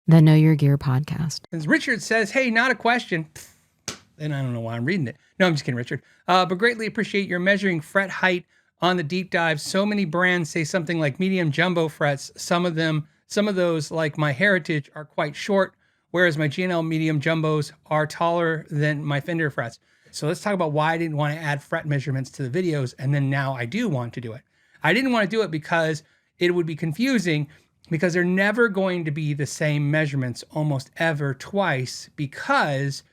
The Know Your Gear podcast. As Richard says, hey, not a question. And I don't know why I'm reading it. No, I'm just kidding, Richard. But greatly appreciate your measuring fret height on the deep dive. So many brands say something like medium jumbo frets. Some of those, like my Heritage, are quite short, whereas my G&L medium jumbos are taller than my Fender frets. So let's talk about why I didn't want to add fret measurements to the videos, and then now I do want to do it. I didn't want to do it because it would be confusing, because they're never going to be the same measurements almost ever twice, because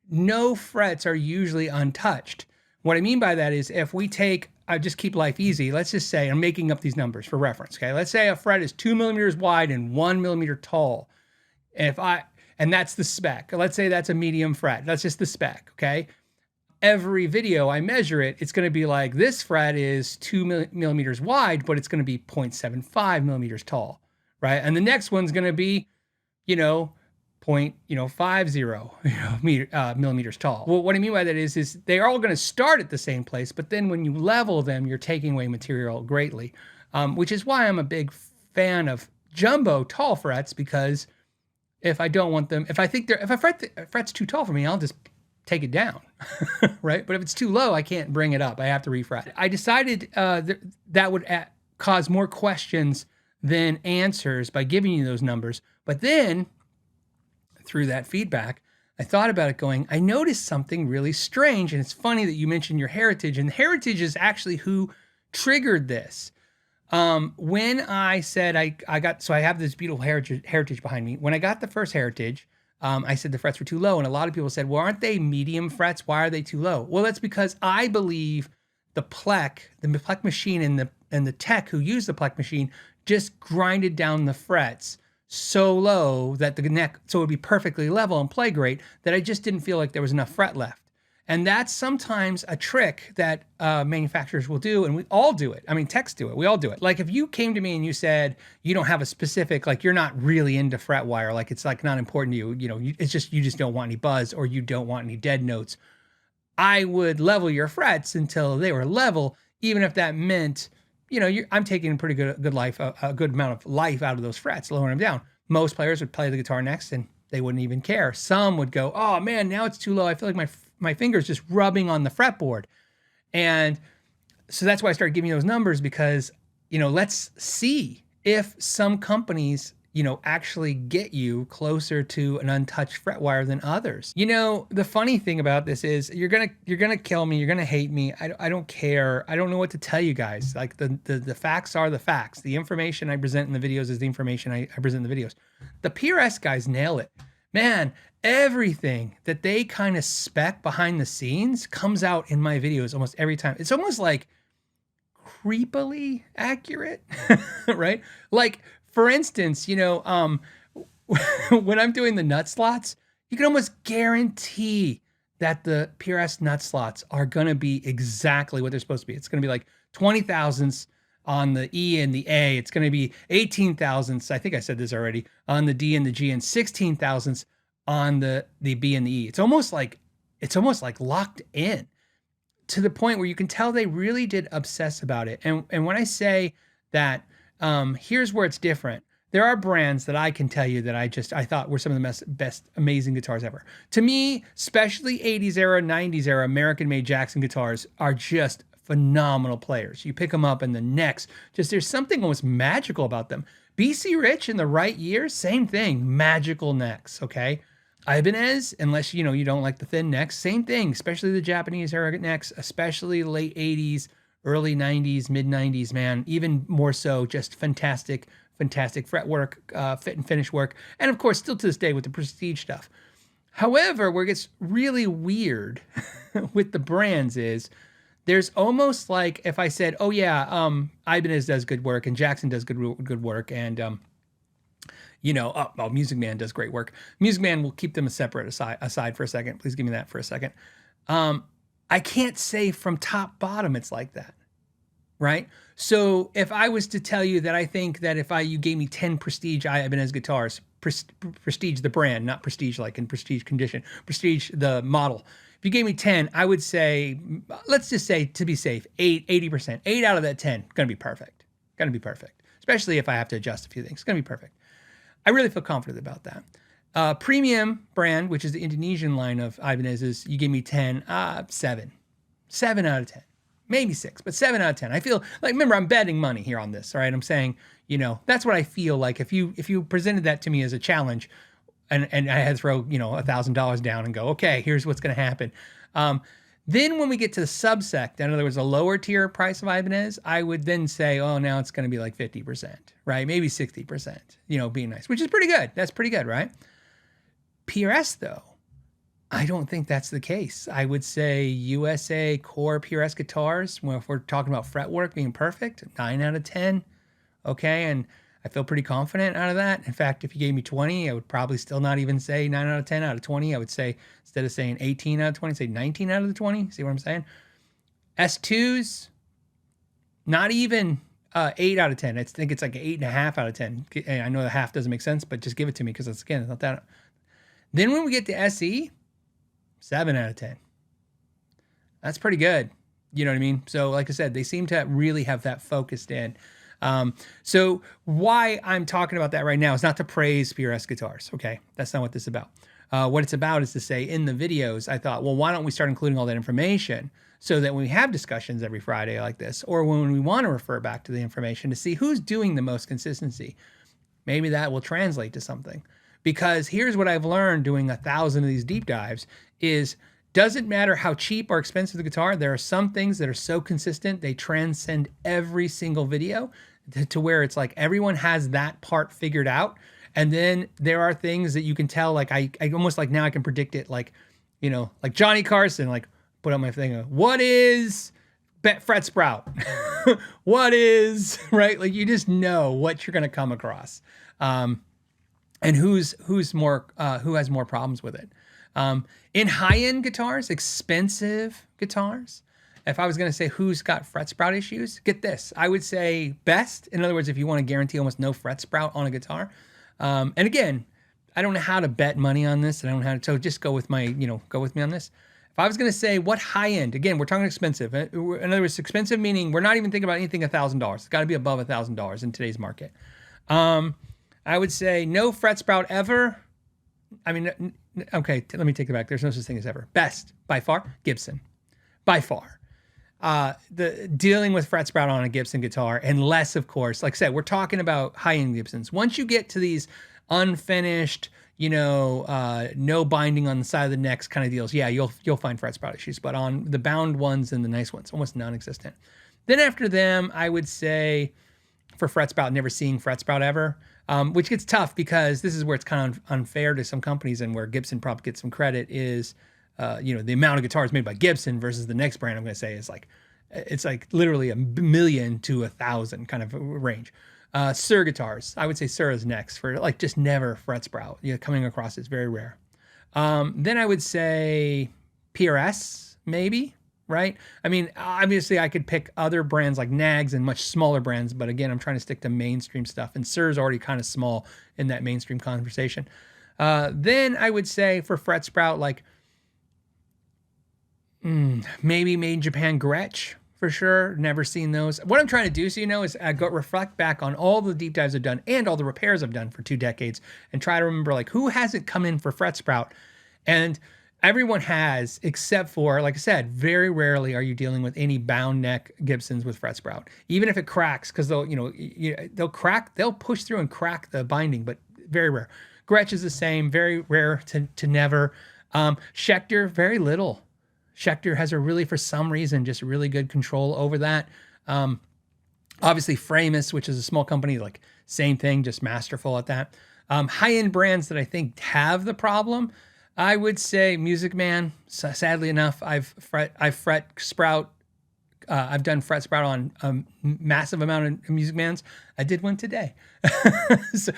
no frets are usually untouched. What I mean by that is, if we take, I just keep life easy. Let's just say, I'm making up these numbers for reference. Okay. Let's say a fret is 2 millimeters wide and 1 millimeter tall. And that's the spec. Let's say that's a medium fret. That's just the spec. Okay. Every video I measure it, it's going to be like, this fret is 2 millimeters wide, but it's going to be 0.75 millimeters tall. Right. And the next one's going to be, 0.50 millimeters tall. Well, what I mean by that is they're all going to start at the same place, but then when you level them, you're taking away material greatly, which is why I'm a big fan of jumbo tall frets, because if I don't want them, if I think if a fret's too tall for me, I'll just take it down, right? But if it's too low, I can't bring it up. I have to refret. I decided that would cause more questions than answers by giving you those numbers. But then, through that feedback, I thought about it going, I noticed something really strange, and it's funny that you mentioned your Heritage, and Heritage is actually who triggered this. When I said I have this beautiful Heritage behind me. When I got the first Heritage, I said the frets were too low, and a lot of people said, well, aren't they medium frets? Why are they too low? Well, that's because I believe the Plek machine and the tech who used the Plek machine just grinded down the frets so low that the neck, so it would be perfectly level and play great, that I just didn't feel like there was enough fret left. And that's sometimes a trick that manufacturers will do, and we all do it. I mean, techs do it. We all do it. Like if you came to me and you said you don't have a specific, like you're not really into fret wire, like it's like not important to you, it's just you just don't want any buzz or you don't want any dead notes, I would level your frets until they were level, even if that meant, I'm taking a pretty good life, a good amount of life out of those frets, lowering them down. Most players would play the guitar next and they wouldn't even care. Some would go, oh man, now it's too low. I feel like my finger's just rubbing on the fretboard. And so that's why I started giving you those numbers, because, let's see if some companies, actually get you closer to an untouched fret wire than others. The funny thing about this is you're gonna kill me. You're gonna hate me. I don't care. I don't know what to tell you guys. Like the facts are the facts. The information I present in the videos is the information I present in the videos. The PRS guys nail it. Man, everything that they kind of spec behind the scenes comes out in my videos almost every time. It's almost like creepily accurate, right? Like, for instance, when I'm doing the nut slots, you can almost guarantee that the PRS nut slots are going to be exactly what they're supposed to be. It's going to be like 20 thousandths on the E and the A. It's going to be 18 thousandths. I think I said this already, on the D and the G, and 16 thousandths on the B and the E. It's almost like locked in, to the point where you can tell they really did obsess about it. And when I say that, here's where it's different. There are brands that I can tell you that I thought were some of the best amazing guitars ever. To me, especially 80s era, 90s era American-made Jackson guitars are just phenomenal players. You pick them up and the necks, there's something almost magical about them. BC Rich in the right years, same thing, magical necks, okay? Ibanez, unless you don't like the thin necks, same thing, especially the Japanese era necks, especially late 80s, early 90s, mid 90s, man, even more so, just fantastic fretwork, fit and finish work, and of course, still to this day with the Prestige stuff. However, where it gets really weird with the brands is there's almost like if I said, oh yeah, Ibanez does good work and Jackson does good work, and Music Man does great work. Music Man, will keep them aside for a second. Please give me that for a second. I can't say from top bottom it's like that, right? So if I was to tell you that I think that if you gave me 10 Prestige Ibanez guitars, Prestige the brand, not Prestige like in Prestige condition, Prestige the model. If you gave me 10, I would say, let's just say to be safe, 80%. 8 out of that 10, gonna be perfect. Especially if I have to adjust a few things, it's gonna be perfect. I really feel confident about that. Premium brand, which is the Indonesian line of Ibanez's, you gave me 10, 7. 7 out of 10. Maybe 6, but 7 out of 10. I feel like, remember, I'm betting money here on this, all right? I'm saying, that's what I feel like. If you presented that to me as a challenge and I had to throw, $1,000 down and go, okay, here's what's going to happen. Then when we get to the subsect, in other words, a lower tier price of Ibanez, I would then say, oh, now it's going to be like 50%, right? Maybe 60%, being nice, which is pretty good. That's pretty good, right? PRS, though, I don't think that's the case. I would say USA core PRS guitars, well, if we're talking about fretwork being perfect, 9 out of 10, okay? And I feel pretty confident out of that. In fact, if you gave me 20, I would probably still not even say 9 out of 10 out of 20. I would say, instead of saying 18 out of 20, say 19 out of the 20. See what I'm saying? S2s, not even 8 out of 10. I think it's like 8.5 out of 10. I know the half doesn't make sense, but just give it to me because it's not that. Then when we get to SE, 7 out of 10. That's pretty good. You know what I mean? So like I said, they seem to really have that focused in. So why I'm talking about that right now is not to praise PRS guitars. Okay. That's not what this is about. What it's about is to say in the videos, I thought, well, why don't we start including all that information so that when we have discussions every Friday like this, or when we want to refer back to the information to see who's doing the most consistency, maybe that will translate to something. Because here's what I've learned doing 1,000 of these deep dives is, doesn't matter how cheap or expensive the guitar, there are some things that are so consistent, they transcend every single video to where it's like everyone has that part figured out. And then there are things that you can tell, like I almost like now I can predict it, like, like Johnny Carson, like put up my thing, what is fret sprout? What is, right? Like you just know what you're going to come across. And who has more problems with it. In high-end guitars, expensive guitars, if I was going to say who's got fret sprout issues, get this. I would say best. In other words, if you want to guarantee almost no fret sprout on a guitar. And again, I don't know how to bet money on this. I don't know how to, so just go with go with me on this. If I was going to say what high-end, again, we're talking expensive. In other words, expensive meaning we're not even thinking about anything $1,000. It's got to be above $1,000 in today's market. I would say no fret sprout ever. I mean, okay, let me take it back. There's no such thing as ever. Best, by far, Gibson. By far. The dealing with fret sprout on a Gibson guitar, unless, of course, like I said, we're talking about high-end Gibsons. Once you get to these unfinished, no binding on the side of the necks kind of deals, yeah, you'll find fret sprout issues. But on the bound ones and the nice ones, almost non-existent. Then after them, I would say for fret sprout, never seeing fret sprout ever. Which gets tough because this is where it's kind of unfair to some companies, and where Gibson probably gets some credit is, the amount of guitars made by Gibson versus the next brand I'm going to say is like, it's like literally 1 million to 1,000 kind of range. Suhr guitars, I would say Suhr is next for like just never fret sprout. Coming across is very rare. Then I would say PRS maybe. Right? I mean, obviously I could pick other brands like Nags and much smaller brands, but again, I'm trying to stick to mainstream stuff, and Suhr's already kind of small in that mainstream conversation. Then I would say for fret sprout, like maybe made in Japan Gretsch for sure. Never seen those. What I'm trying to do, so is I go reflect back on all the deep dives I've done and all the repairs I've done for 2 decades and try to remember like who hasn't come in for fret sprout. And everyone has, except for, like I said, very rarely are you dealing with any bound neck Gibsons with fret sprout. Even if it cracks, because they'll crack, they'll push through and crack the binding, but very rare. Gretsch is the same, very rare to never. Schecter, very little. Schecter has for some reason, just really good control over that. Obviously Framus, which is a small company, like same thing, just masterful at that. High-end brands that I think have the problem, I would say Music Man. Sadly enough, I've fret sprout. I've done fret sprout on a massive amount of Music Mans. I did one today. So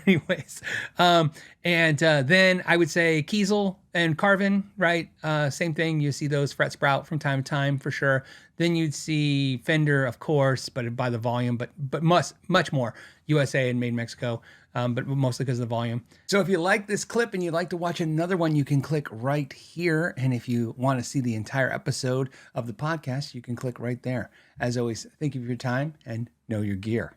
anyways, then I would say Kiesel and Carvin, right? Same thing. You see those fret sprout from time to time for sure. Then you'd see Fender, of course, but by the volume, but much more USA and made in Mexico. But mostly because of the volume. So if you like this clip and you'd like to watch another one, you can click right here. And if you want to see the entire episode of the podcast, you can click right there. As always, thank you for your time and know your gear.